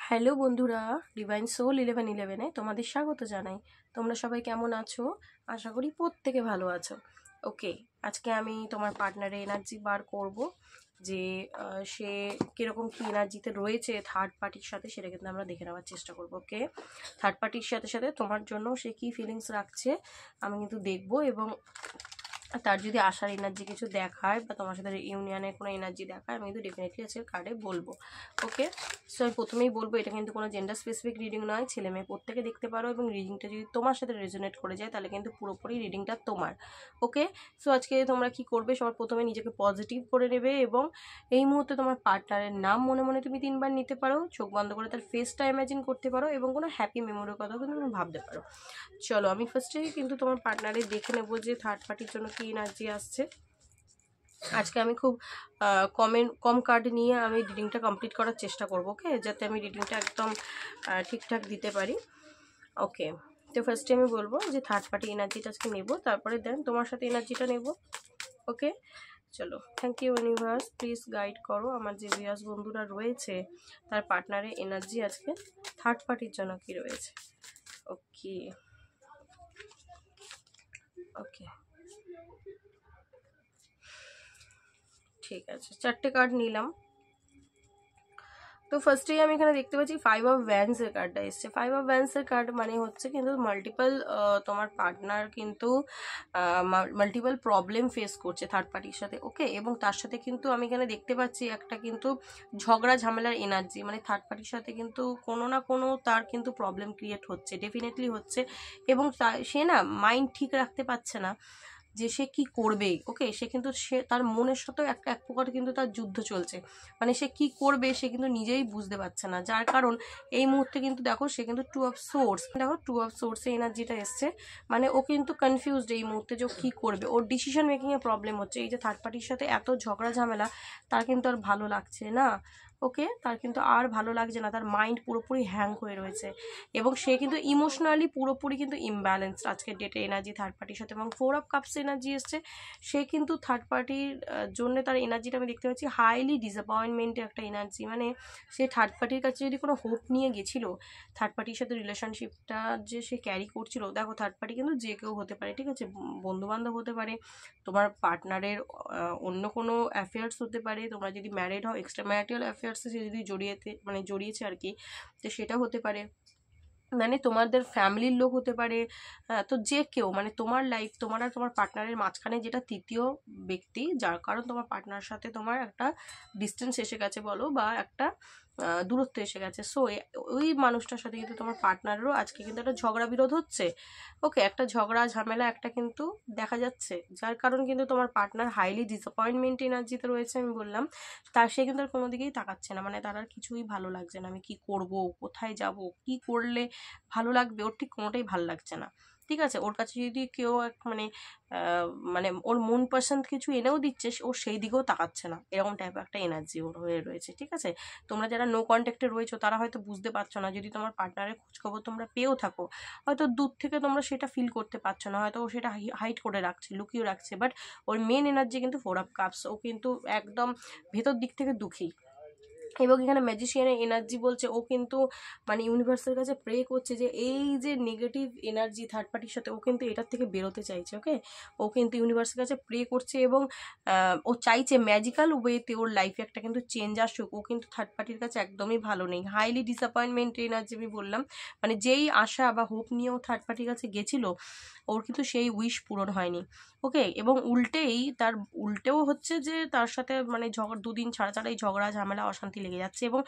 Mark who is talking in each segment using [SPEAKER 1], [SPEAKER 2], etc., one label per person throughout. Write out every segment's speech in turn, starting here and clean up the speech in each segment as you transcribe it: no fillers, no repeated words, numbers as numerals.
[SPEAKER 1] Hello বন্ধুরা, divine soul 1111-এ তোমাদের স্বাগত জানাই। তোমরা সবাই কেমন আছো? আশা করি প্রত্যেকে ভালো আছো। ওকে, আজকে আমি তোমার পার্টনারে এনার্জি বার করব, যে সে কীরকম কী এনার্জিতে রয়েছে থার্ড পার্টির সাথে, সেটা কিন্তু আমরা দেখে নেওয়ার চেষ্টা করবো। ওকে, থার্ড পার্টির সাথে সাথে তোমার জন্য সে কী ফিলিংস রাখছে আমি কিন্তু দেখবো, এবং তার যদি আশার এনার্জি কিছু দেখায় বা তোমার সাথে ইউনিয়নের কোনো এনার্জি দেখায় আমি কিন্তু ডেফিনেটলি আজকে কার্ডে বলবো। ওকে, সো আমি প্রথমেই বলবো এটা কিন্তু কোনো জেন্ডার স্পেসিফিক রিডিং নয়, ছেলে মেয়ে প্রত্যেকে দেখতে পারো, এবং রিডিংটা যদি তোমার সাথে রেজোনেট করে যায় তাহলে কিন্তু পুরোপুরি রিডিংটা তোমার। ওকে, সো আজকে তোমরা কি করবে, সবার প্রথমে নিজেকে পজিটিভ করে নেবে, এবং এই মুহূর্তে তোমার পার্টনারের নাম মনে মনে তুমি 3বার নিতে পারো, চোখ বন্ধ করে তার ফেসটা ইমাজিন করতে পারো, এবং কোনো হ্যাপি মেমোরির কথা কিন্তু তুমি ভাবতে পারো। চলো আমি ফার্স্টে কিন্তু তোমার পার্টনারে দেখে নেবো যে থার্ড পার্টির জন্য কি এনার্জি আসছে। আজকে আমি খুব কম কার্ড নিয়ে আমি রিডিংটা কমপ্লিট করার চেষ্টা করবো। ওকে, যাতে আমি রিডিংটা একদম ঠিকঠাক দিতে পারি। ওকে, তো ফার্স্টে আমি বলবো যে থার্ড পার্টি এনার্জিটা আজকে নেবো, তারপরে দেন তোমার সাথে এনার্জিটা নেব। ওকে, চলো, thank you universe, please guide করো আমার যে ভিউয়ার্স বন্ধুরা রয়েছে তার পার্টনারের এনার্জি আজকে থার্ড পার্টির জন্য কি রয়েছে। ওকে ওকে, ঠিক আছে, 4টে কার্ড নিলাম। তো ফার্স্টেই আমি এখানে দেখতে পাচ্ছি 5 অফ ভ্যান্সের কার্ডটা এসছে। 5 অফ ভ্যান্সের কার্ড মানে হচ্ছে কিন্তু মাল্টিপল, তোমার পার্টনার কিন্তু মাল্টিপল প্রবলেম ফেস করছে থার্ড পার্টির সাথে। ওকে, এবং তার সাথে কিন্তু আমি এখানে দেখতে পাচ্ছি একটা কিন্তু ঝগড়া ঝামেলার এনার্জি, মানে থার্ড পার্টির সাথে কিন্তু কোনো না কোনো তার কিন্তু প্রবলেম ক্রিয়েট হচ্ছে, ডেফিনেটলি হচ্ছে, এবং সে না মাইন্ড ঠিক রাখতে পারছে না যে সে কি করবে। ওকে, সে কিন্তু সে তার মনের সাথেও এক প্রকার কিন্তু তার যুদ্ধ চলছে, মানে সে কি করবে সে কিন্তু নিজেই বুঝতে পারছে না, যার কারণ এই মুহূর্তে কিন্তু দেখো সে কিন্তু 2 অফ সোর্স, দেখো 2 অফ সোর্সে এনার্জিটা এসছে, মানে ও কিন্তু কনফিউজড এই মুহূর্তে যে ও কী করবে, ওর ডিসিশন মেকিংয়ে প্রবলেম হচ্ছে। এই যে থার্ড পার্টির সাথে এত ঝগড়া ঝামেলা, তার কিন্তু আর ভালো লাগছে না। ওকে, তার কিন্তু আর ভালো লাগছে না, তার মাইন্ড পুরোপুরি হ্যাং হয়ে রয়েছে, এবং সে কিন্তু ইমোশনালি পুরোপুরি কিন্তু ইমব্যালেন্সড আজকের ডেটে এনার্জি থার্ড পার্টির সাথে। এবং 4 অফ কাপস এনার্জি এসছে, সে কিন্তু থার্ড পার্টির জন্য তার এনার্জিটা আমি দেখতে পাচ্ছি হাইলি ডিসঅ্যাপয়েন্টমেন্টের একটা এনার্জি, মানে সে থার্ড পার্টির কাছে যদি কোনো হোপ নিয়ে গেছিলো থার্ড পার্টির সাথে রিলেশনশিপটা যে সে ক্যারি করছিল, দেখো থার্ড পার্টি কিন্তু যে কেউ হতে পারে, ঠিক আছে, বন্ধুবান্ধব হতে পারে, তোমার পার্টনারের অন্য কোনো অ্যাফেয়ার্স হতে পারে, তোমরা যদি ম্যারিড হও এক্সট্রা ম্যারিটাল অ্যাফেয়ার্সে সে যদি জড়িয়েছে আর কি, তো সেটা হতে পারে, মানে তোমাদের ফ্যামিলির লোক হতে পারে। তো যে কেউ, মানে তোমার লাইফ, তোমার আর তোমার পার্টনারের মাঝখানে যেটা তৃতীয় ব্যক্তি, যার কারণ তোমার পার্টনারের সাথে তোমার একটা ডিস্টেন্স এসে গেছে বলো, বা একটা দূরত্ব এসে গেছে, সো ওই মানুষটার সাথে কিন্তু তোমার পার্টনারেরও আজকে কিন্তু একটা ঝগড়া বিরোধ হচ্ছে। ওকে, একটা ঝগড়া ঝামেলা একটা কিন্তু দেখা যাচ্ছে, যার কারণ কিন্তু তোমার পার্টনার হাইলি ডিসঅ্যাপয়েন্টমেন্ট এনার্জিতে রয়েছে। আমি বললাম তার সে কিন্তু আর কোনো দিকেই তাকাচ্ছে না, মানে তার আর কিছুই ভালো লাগছে না, আমি কি করব, কোথায় যাব, কি করলে ভালো লাগবে, ওর ঠিক কোনোটাই ভালো লাগছে না। ঠিক আছে, ওর কাছে যদি কেউ মানে মানে ওর মন পছন্দ কিছু এনেও দিচ্ছে, ও সেই দিকেও তাকাচ্ছে না, এরকম টাইপের একটা এনার্জি ওর হয়ে রয়েছে। ঠিক আছে, তোমরা যারা নো কন্ট্যাক্টে রয়েছো তারা হয়তো বুঝতে পারছো না, যদি তোমার পার্টনারের খোঁজখবর তোমরা পেয়েও থাকো, হয়তো দূর থেকে তোমরা সেটা ফিল করতে পারছো না, হয়তো ও সেটা হাইড করে রাখছে, লুকিয়ে রাখছে, বাট ওর মেন এনার্জি কিন্তু 4 অফ কাপস, ও কিন্তু একদম ভেতর দিক থেকে দুঃখী। এবং এখানে ম্যাজিশিয়ানের এনার্জি বলছে ও কিন্তু মানে ইউনিভার্সের কাছে প্রে করছে যে এই যে নেগেটিভ এনার্জি থার্ড পার্টির সাথে, ও কিন্তু এটার থেকে বেরোতে চাইছে। ওকে, ও কিন্তু ইউনিভার্সের কাছে প্রে করছে, এবং ও চাইছে ম্যাজিক্যাল ওয়েতে ওর লাইফে একটা কিন্তু চেঞ্জ আসুক। ও কিন্তু থার্ড পার্টির কাছে একদমই ভালো নেই, হাইলি ডিসঅ্যাপয়েন্টমেন্ট এনার্জি আমি বললাম, মানে যেই আশা বা হোপ নিয়ে ও থার্ড পার্টির কাছে গেছিলো, ওর কিন্তু সেই উইশ পূরণ হয়নি। ওকে, এবং উল্টেও হচ্ছে যে তার সাথে মানে দুদিন ছাড়া ছাড়া এই ঝগড়া ঝামেলা অশান্তি লেগে যাচ্ছে, এবং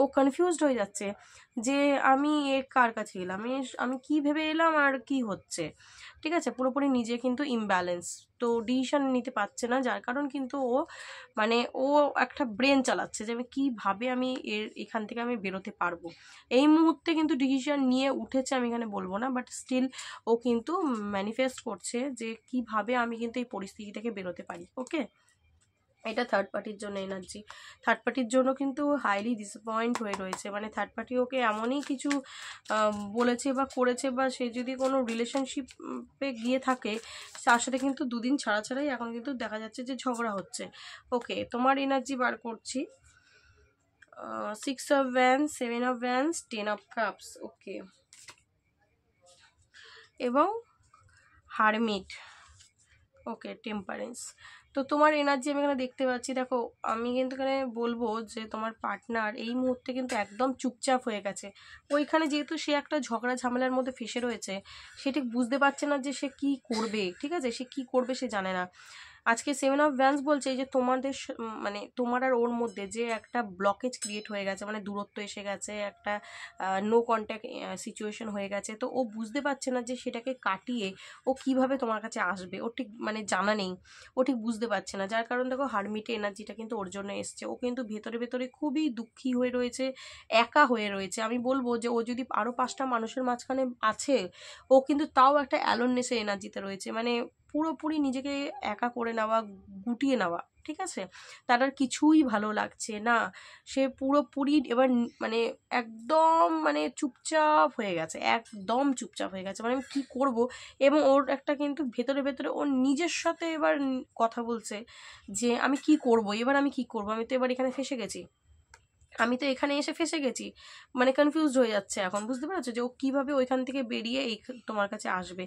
[SPEAKER 1] ও কনফিউজড হয়ে যাচ্ছে যে আমি কার কাছে এলাম, আমি কি ভেবে এলাম আর কি হচ্ছে। ঠিক আছে, পুরোপুরি নিজে কিন্তু ইমব্যালেন্স, তো ডিসিশন নিতে পারছে না, যার কারণ কিন্তু ও মানে ও একটা ব্রেন চালাচ্ছে যে আমি কীভাবে আমি এখান থেকে আমি বেরোতে পারবো। এই মুহূর্তে কিন্তু ডিসিশন নিয়ে উঠেছে আমি এখানে বলবো না, বাট স্টিল ও কিন্তু ম্যানিফেস্ট করছে যে কিভাবে আমি কিন্তু এই পরিস্থিতি থেকে বেরোতে পারি। ওকে, এটা থার্ড পার্টির জন্য এনার্জি। থার্ড পার্টির জন্য কিন্তু হাইলি ডিসঅ্যাপয়েন্ট হয়ে রয়েছে, মানে থার্ড পার্টি ওকে এমনই কিছু বলেছে বা করেছে, বা সে যদি কোনো রিলেশনশিপে গিয়ে থাকে তার সাথে কিন্তু দুদিন ছাড়া ছাড়াই এখন কিন্তু দেখা যাচ্ছে যে ঝগড়া হচ্ছে। ওকে, তোমার এনার্জি বার করছি। Six of wands, seven of wands, ten of cups, okay, এবং হারমিট, ওকে, টেম্পারেন্স। তো তোমার এনার্জি আমি এখানে দেখতে পাচ্ছি। দেখো আমি কিন্তু এখানে বলবো যে তোমার পার্টনার এই মুহূর্তে কিন্তু একদম চুপচাপ হয়ে গেছে। ওইখানে যেহেতু সে একটা ঝগড়া ঝামেলার মধ্যে ফেসে রয়েছে, সে ঠিক বুঝতে পারছে না যে সে কি করবে, ঠিক আছে, সে কি করবে সে জানে না। আজকে সেভেন অফ ভ্যান্স বলছে যে তোমাদের মানে তোমার আর ওর মধ্যে যে একটা ব্লকেজ ক্রিয়েট হয়ে গেছে, মানে দূরত্ব এসে গেছে, একটা নো কন্ট্যাক্ট সিচুয়েশন হয়ে গেছে। তো ও বুঝতে পারছে না যে সেটাকে কাটিয়ে ও কিভাবে তোমার কাছে আসবে, ওর ঠিক মানে জানা নেই, ও ঠিক বুঝতে পারছে না। যার কারণে দেখো হারমিটে এনার্জিটা কিন্তু ওর জন্য এসছে। ও কিন্তু ভেতরে ভেতরে খুবই দুঃখী হয়ে রয়েছে, একা হয়ে রয়েছে। আমি বলবো যে ও যদি আরও 5টা মানুষের মাঝখানে আছে, ও কিন্তু তাও একটা অ্যালোননেসের এনার্জিতে রয়েছে, মানে পুরোপুরি নিজেকে একা করে নেওয়া, গুটিয়ে নেওয়া, ঠিক আছে, তার আর কিছুই ভালো লাগছে না। সে পুরোপুরি এবার মানে একদম মানে চুপচাপ হয়ে গেছে, একদম চুপচাপ হয়ে গেছে, মানে আমি কী করবো। এবং ওর একটা কিন্তু ভেতরে ভেতরে ওর নিজের সাথে এবার কথা বলছে যে আমি কি করব, এবার আমি কি করব, আমি তো এবার এখানে ফেসে গেছি, আমি তো এখানে এসে ফেসে গেছি, মানে কনফিউজড হয়ে যাচ্ছে এখন। বুঝতে পারছো যে ও কীভাবে ওইখান থেকে বেরিয়ে এই তোমার কাছে আসবে।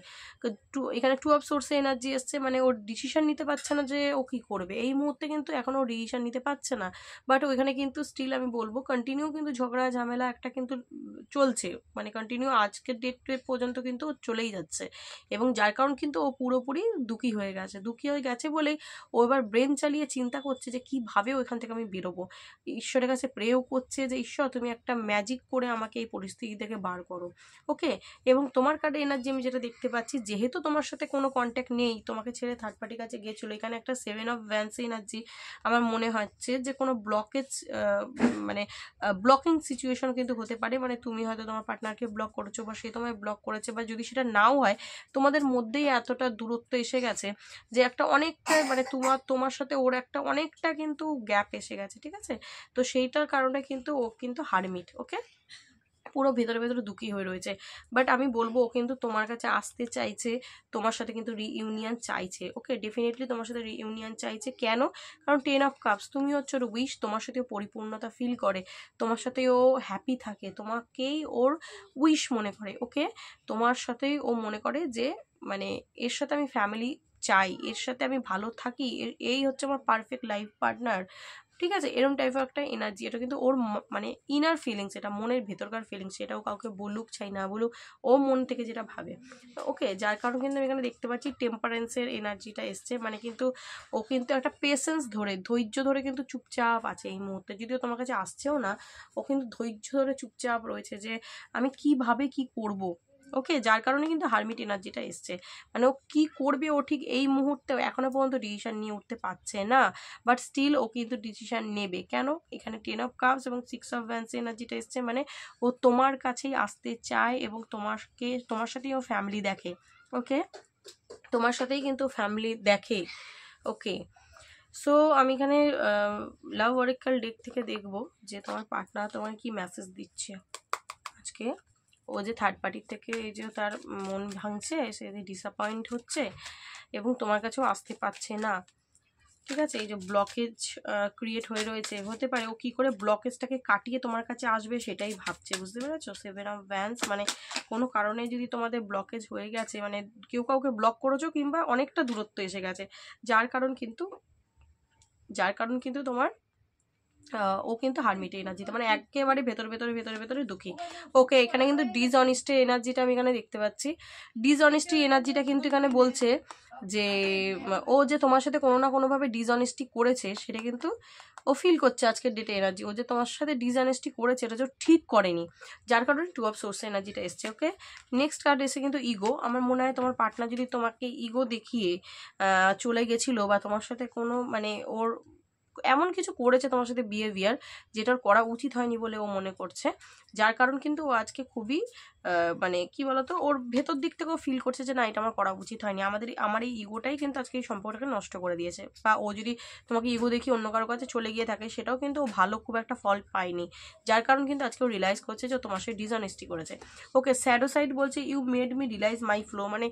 [SPEAKER 1] এখানে টু অফ সোর্সে এনার্জি এসছে, মানে ওর ডিসিশন নিতে পারছে না যে ও কী করবে এই মুহূর্তে, কিন্তু এখন ও ডিসিশন নিতে পারছে না। বাট ওইখানে কিন্তু স্টিল আমি বলবো কন্টিনিউ কিন্তু ঝগড়া ঝামেলা একটা কিন্তু চলছে, মানে কন্টিনিউ আজকের ডেট পর্যন্ত কিন্তু ও চলেই যাচ্ছে। এবং যার কারণ কিন্তু ও পুরোপুরি দুঃখী হয়ে গেছে, দুঃখী হয়ে গেছে বলেই ও এবার ব্রেন চালিয়ে চিন্তা করছে যে কীভাবে ওইখান থেকে আমি বেরোবো। ঈশ্বরের কাছে প্রেও করছে যে ঈশ্বর তুমি একটা ম্যাজিক করে আমাকে এই পরিস্থিতি থেকে বার করো, ওকে। এবং তোমার কার্ডে এনার্জি আমি যেটা দেখতে পাচ্ছি, যেহেতু তোমার সাথে কোনো কন্ট্যাক্ট নেই, তোমাকে ছেড়ে থার্ড পার্টির কাছে গিয়েছিলো, এখানে একটা সেভেন অফ ভ্যান্স এনার্জি আমার মনে হচ্ছে যে কোনো ব্লকেজ মানে ব্লকিং সিচুয়েশন কিন্তু হতে পারে। মানে তুমি হয়তো তোমার পার্টনারকে ব্লক করেছো বা সে তোমায় ব্লক করেছে, বা যদি সেটা নাও হয় তোমাদের মধ্যেই এতটা দূরত্ব এসে গেছে যে একটা অনেকটা মানে তোমার সাথে ওর একটা অনেকটা কিন্তু গ্যাপ এসে গেছে, ঠিক আছে। তো সেইটার কারণে কিন্তু ও কিন্তু হারমিট, ওকে, পুরো ভেতরে ভেতরে দুঃখী হয়ে রয়েছে। বাট আমি বলবো ও কিন্তু তোমার কাছে আসতে চাইছে, তোমার সাথে কিন্তু রিইউনিয়ন চাইছে, ওকে, ডেফিনেটলি তোমার সাথে রিইউনিয়ন চাইছে। কেন? কারণ টেন অফ কাপস, তুমি হচ্ছে ওর উইশ, তোমার সাথে পরিপূর্ণতা ফিল করে, তোমার সাথে ও হ্যাপি থাকে, তোমাকেই ওর উইশ মনে করে, ওকে। তোমার সাথেই ও মনে করে যে মানে এর সাথে আমি ফ্যামিলি চাই, এর সাথে আমি ভালো থাকি, এই হচ্ছে আমার পারফেক্ট লাইফ পার্টনার, ঠিক আছে, এরকম টাইপের একটা এনার্জি। এটা কিন্তু ওর মানে ইনার ফিলিংস, এটা মনের ভেতরকার ফিলিংস, সেটাও কাউকে বলুক চাই না বলুক, ও মন থেকে যেটা ভাবে, ওকে। যার কারণ কিন্তু আমি এখানে দেখতে পাচ্ছি টেম্পারেন্সের এনার্জিটা এসছে, মানে কিন্তু ও কিন্তু একটা পেশেন্স ধরে, ধৈর্য ধরে কিন্তু চুপচাপ আছে এই মুহূর্তে, যদিও তোমার কাছে আসছেও না, ও কিন্তু ধৈর্য ধরে চুপচাপ রয়েছে যে আমি কিভাবে কি করব, ওকে। যার কারণে কিন্তু হারমিট এনার্জিটা এসছে, মানে ও কি করবে ও ঠিক এই মুহূর্তে এখনো পর্যন্ত ডিসিশন নিয়ে উঠতে পারছে না। বাট স্টিল ও কিন্তু ডিসিশন নেবে। কেন? এখানে টেন অফ কাপস এবং সিক্স অফ ভ্যান্স এনার্জিটা এসছে, মানে ও তোমার কাছেই আসতে চায় এবং তোমার সাথেই ও ফ্যামিলি দেখে, ওকে, তোমার সাথেই কিন্তু ফ্যামিলি দেখে, ওকে। সো আমি এখানে লাভ অরেকাল ডেক থেকে দেখবো যে তোমার পার্টনার তোমার কি মেসেজ দিচ্ছে আজকে। ও যে থার্ড পার্টির থেকে এই যে তার মন ভাঙছে, সে ডিসঅ্যাপয়েন্ট হচ্ছে এবং তোমার কাছেও আসতে পারছে না, ঠিক আছে। এই যে ব্লকেজ ক্রিয়েট হয়ে রয়েছে, হতে পারে ও কি করে ব্লকেজটাকে কাটিয়ে তোমার কাছে আসবে সেটাই ভাবছে, বুঝতে পেরেছো। সেভেন অফ ভ্যান্স মানে কোনো কারণে যদি তোমাদের ব্লকেজ হয়ে গেছে, মানে কেউ কাউকে ব্লক করেছো কিংবা অনেকটা দূরত্ব এসে গেছে, যার কারণ কিন্তু তোমার ও কিন্তু হারমিটে এনার্জিতে, মানে একেবারে ভেতরে ভেতরে ভেতরে ভেতরে দুঃখী, ওকে। এখানে কিন্তু ডিসঅনেস্টের এনার্জিটা আমি এখানে দেখতে পাচ্ছি। ডিসঅনেস্টি এনার্জিটা কিন্তু এখানে বলছে যে ও যে তোমার সাথে কোনো না কোনোভাবে ডিসঅনেস্টি করেছে, সেটা কিন্তু ও ফিল করছে আজকের ডেটে এনার্জি। ও যে তোমার সাথে ডিসঅনেস্টি করেছে এটা যে ঠিক করেনি, যার কারণে টু অফ সোর্স এনার্জিটা এসছে, ওকে। নেক্সট কার্ড এসে কিন্তু ইগো। আমার মনে হয় তোমার পার্টনার যদি তোমাকে ইগো দেখিয়ে চলে গেছিলো, বা তোমার সাথে কোনো মানে ওর এমন কিছু করেছে তোমার সাথে বিহেভিয়ার যেটার করা উচিত হয়নি বলে ও মনে করছে, যার কারণ কিন্তু ও আজকে খুবই মানে কি বলতো ওর ভেতর দিক থেকেও ফিল করছে যে না এটা আমার করা উচিত হয়নি, আমার এই ইগোটাই কিন্তু আজকে এই সম্পর্কটাকে নষ্ট করে দিয়েছে। বা ও যদি তোমাকে ইগো দেখি অন্য কারোর কাছে চলে গিয়ে থাকে, সেটাও কিন্তু ও ভালো খুব একটা ফল পায়নি, যার কারণ কিন্তু আজকে ও রিয়েলাইজ করছে যে তোমার সাথে ডিসঅনেস্টি করেছে, ওকে। স্যাডো সাইড বলছে you made me realise my flow, মানে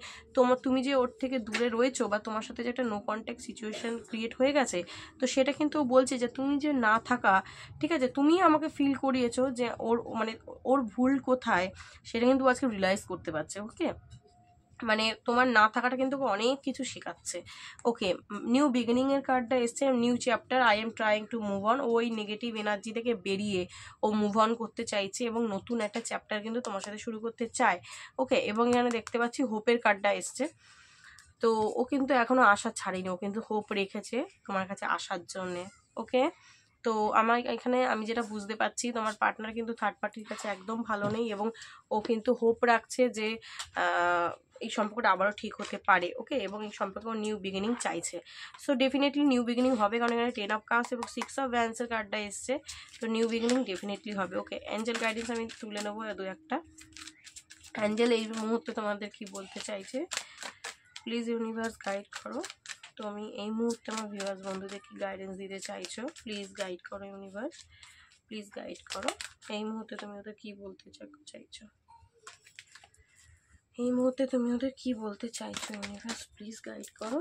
[SPEAKER 1] তুমি যে ওর থেকে দূরে রয়েছো বা তোমার সাথে যে একটা নো কন্ট্যাক্ট সিচুয়েশন ক্রিয়েট হয়ে গেছে, তো সেটা কিন্তু কিন্তু ও বলছে যে তুমি যে না থাকা, ঠিক আছে, তুমি আমাকে ফিল করিয়েছো যে ওর মানে ওর ভুল কোথায় সেটা কিন্তু আজকে রিয়েলাইজ করতে পারছে। ওকে, মানে তোমার না থাকাটা কিন্তু অনেক কিছু শেখাচ্ছে। ওকে, নিউ বিগিনিং এর কার্ডটা এসছে, new chapter, I am trying to move on. ওই নেগেটিভ এনার্জি থেকে বেরিয়ে ও মুভ অন করতে চাইছে এবং নতুন একটা চ্যাপ্টার কিন্তু তোমার সাথে শুরু করতে চায়। ওকে, এবং এখানে দেখতে পাচ্ছি হোপের কার্ডটা এসছে। তো ও কিন্তু এখনো আশা ছাড়েনি, ও কিন্তু হোপ রেখেছে তোমার কাছে আসার জন্যে। ওকে, তো আমার এখানে আমি যেটা বুঝতে পারছি, তোমার পার্টনার কিন্তু থার্ড পার্টির কাছে একদম ভালো নেই এবং ও কিন্তু হোপ রাখছে যে এই সম্পর্কটা আবারও ঠিক হতে পারে। ওকে, এবং এই সম্পর্কে ও নিউ বিগিনিং চাইছে। সো ডেফিনেটলি নিউ বিগিনিং হবে, কারণ এখানে 10 অফ কাপস এবং 6 অফ ভ্যান্সের কার্ডটা এসছে। তো নিউ বিগিনিং ডেফিনেটলি হবে। ওকে, অ্যাঞ্জেল গাইডেন্স আমি তুলে নেবো দু একটা। অ্যাঞ্জেল এই মুহূর্তে তোমাদের কি বলতে চাইছে, প্লিজ ইউনিভার্স গাইড করো। তো আমি এই মুহূর্তে আমার ভিউয়ার্স বন্ধুদের কি গাইডেন্স দিতে চাইছো, প্লিজ গাইড করো ইউনিভার্স, প্লিজ গাইড করো। এই মুহূর্তে তুমি ওদের কি বলতে চাইছো, এই মুহূর্তে তুমি ওদের কি বলতে চাইছো ইউনিভার্স, প্লিজ গাইড করো।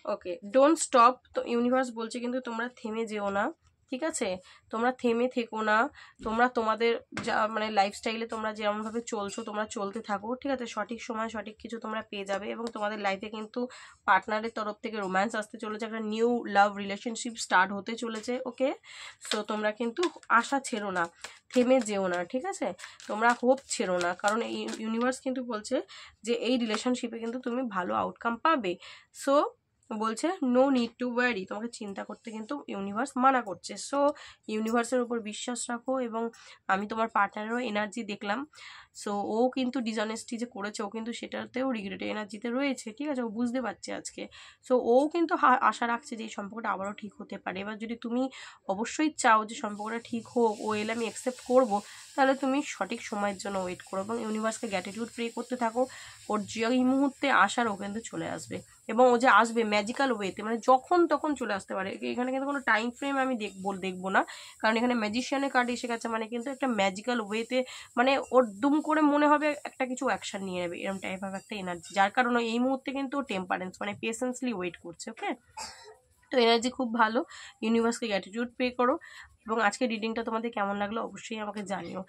[SPEAKER 1] ওকে, ডোন্ট স্টপ। তো ইউনিভার্স বলছে কিন্তু তোমরা থেমে যেও না, ঠিক আছে, তোমরা থেমে থেকো না। তোমরা তোমাদের যা মানে লাইফস্টাইলে তোমরা যেমনভাবে চলছো তোমরা চলতে থাকো, ঠিক আছে, সঠিক সময় সঠিক কিছু তোমরা পেয়ে যাবে এবং তোমাদের লাইফে কিন্তু পার্টনারের তরফ থেকে রোম্যান্স আসতে চলেছে, একটা নিউ লাভ রিলেশনশিপ স্টার্ট হতে চলেছে। ওকে, সো তোমরা কিন্তু আশা ছেড়ো না, থেমে যেও না, ঠিক আছে, তোমরা হোপ ছেড়ো না, কারণ এই ইউনিভার্স কিন্তু বলছে যে এই রিলেশনশিপে কিন্তু তুমি ভালো আউটকাম পাবে। সো বলছে নো নিড টু ওয়ারি, তোমাকে চিন্তা করতে কিন্তু ইউনিভার্স মানা করছে। সো ইউনিভার্সের উপর বিশ্বাস রাখো এবং আমি তোমার পার্টনারেরও এনার্জি দেখলাম। সো ও কিন্তু ডিসঅনেস্টি যে করেছে ও কিন্তু সেটাতেও রিগ্রেট এনার্জিতে রয়েছে, ঠিক আছে, ও বুঝতে পারছে আজকে। সো ও কিন্তু আশা রাখছে যে এই সম্পর্কটা আবারও ঠিক হতে পারে। এবার যদি তুমি অবশ্যই চাও যে সম্পর্কটা ঠিক হোক, ও এলে আমি অ্যাকসেপ্ট করবো, তাহলে তুমি সঠিক সময়ের জন্য ওয়েট করো এবং ইউনিভার্সকে গ্র্যাটিটিউড প্রে করতে থাকো। ওর যে এই মুহূর্তে আসার ও কিন্তু চলে আসবে এবং ও যে আসবে ম্যাজিক্যাল ওয়েতে, মানে যখন তখন চলে আসতে পারে। এখানে কিন্তু কোনো টাইম ফ্রেম আমি দেখবো না, কারণ এখানে ম্যাজিশিয়ানের কার্ড এসে গেছে, মানে কিন্তু একটা ম্যাজিক্যাল ওয়েতে, মানে ওর দুম করে মনে হবে একটা কিছু অ্যাকশন নিয়ে নেবে, এরকম টাইপ অফ একটা এনার্জি, যার কারণে এই মুহূর্তে কিন্তু টেম্পারেন্স মানে পেশেন্সলি ওয়েট করছে। ওকে, তো এনার্জি খুব ভালো, ইউনিভার্সকে গ্র্যাটিটিউড পে করো এবং আজকে রিডিংটা তোমাদের কেমন লাগলো অবশ্যই আমাকে জানিও।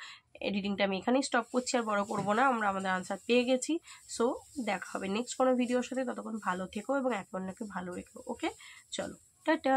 [SPEAKER 1] এই রিডিংটা আমি এখানেই স্টপ করছি, আর বড় করবো না, আমরা আমাদের আনসার পেয়ে গেছি। সো দেখা হবে নেক্সট কোনো ভিডিওর সাথে, ততক্ষণ ভালো থেকো এবং একে অন্যকে ভালো রেখো। ওকে, চলো টাটা।